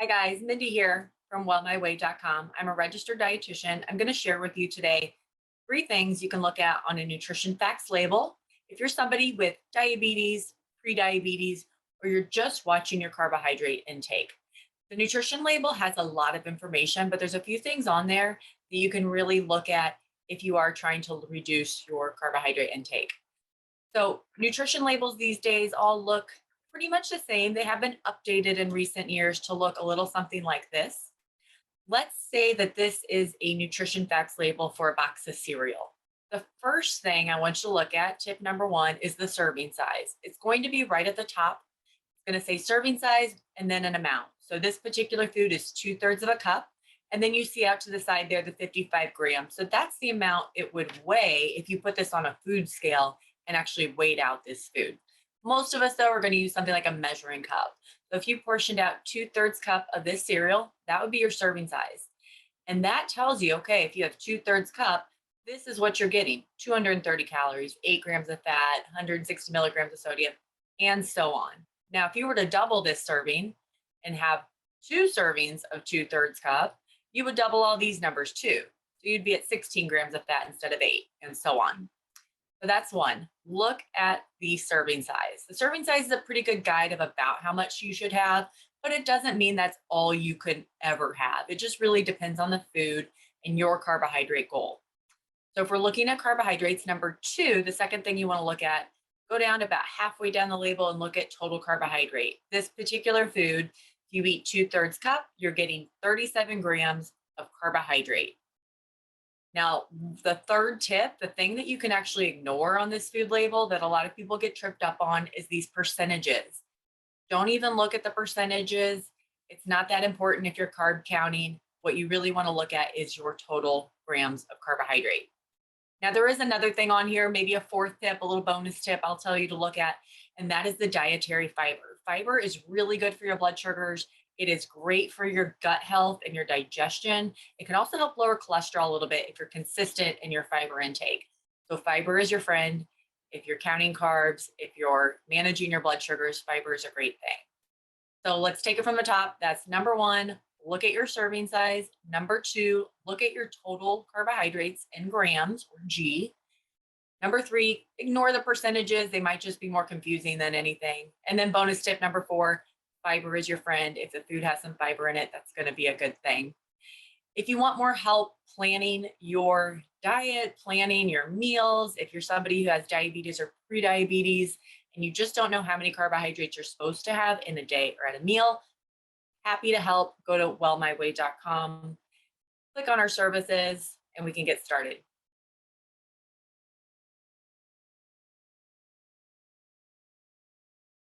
Guys, Mindy here from wellmyway.com. I'm a registered dietitian. I'm going to share with you today 3 things you can look at on a nutrition facts label. If you're somebody with diabetes, prediabetes, or you're just watching your carbohydrate intake. The nutrition label has a lot of information, but there's a few things on there that you can really look at if you are trying to reduce your carbohydrate intake. So nutrition labels these days all look pretty much the same. They have been updated in recent years to look a little something like this. Let's say that this is a nutrition facts label for a box of cereal. The first thing I want you to look at, tip number 1, is the serving size. It's going to be right at the top. It's going to say serving size and then an amount. So this particular food is 2/3 of a cup. And then you see out to the side there the 55 grams. So that's the amount it would weigh if you put this on a food scale and actually weighed out this food. Most of us, though, are going to use something like a measuring cup. So if you portioned out 2/3 cup of this cereal, that would be your serving size. And that tells you, okay, if you have 2/3 cup, this is what you're getting: 230 calories, 8 grams of fat, 160 milligrams of sodium, and so on. Now, if you were to double this serving and have 2 servings of 2/3 cup, you would double all these numbers too. So you'd be at 16 grams of fat instead of 8, and so on. So that's one. Look at the serving size. The serving size is a pretty good guide of about how much you should have, but it doesn't mean that's all you could ever have. It just really depends on the food and your carbohydrate goal. So if we're looking at carbohydrates, number 2, the second thing you want to look at, go down to about halfway down the label and look at total carbohydrate. This particular food, if you eat 2/3 cup, you're getting 37 grams of carbohydrate. Now, the third tip, the thing that you can actually ignore on this food label that a lot of people get tripped up on, is these percentages. Don't even look at the percentages. It's not that important if you're carb counting. What you really want to look at is your total grams of carbohydrate. Now, there is another thing on here, maybe a 4th tip, a little bonus tip I'll tell you to look at, and that is the dietary fiber. Fiber is really good for your blood sugars. It is great for your gut health and your digestion. It can also help lower cholesterol a little bit if you're consistent in your fiber intake. So fiber is your friend. If you're counting carbs, if you're managing your blood sugars, fiber is a great thing. So let's take it from the top. That's number 1, look at your serving size. Number 2, look at your total carbohydrates in grams, or G. Number 3, ignore the percentages. They might just be more confusing than anything. And then bonus tip number 4, fiber is your friend. If the food has some fiber in it, that's going to be a good thing. If you want more help planning your diet, planning your meals, if you're somebody who has diabetes or prediabetes, and you just don't know how many carbohydrates you're supposed to have in a day or at a meal, happy to help. Go to wellmyway.com, click on our services, and we can get started.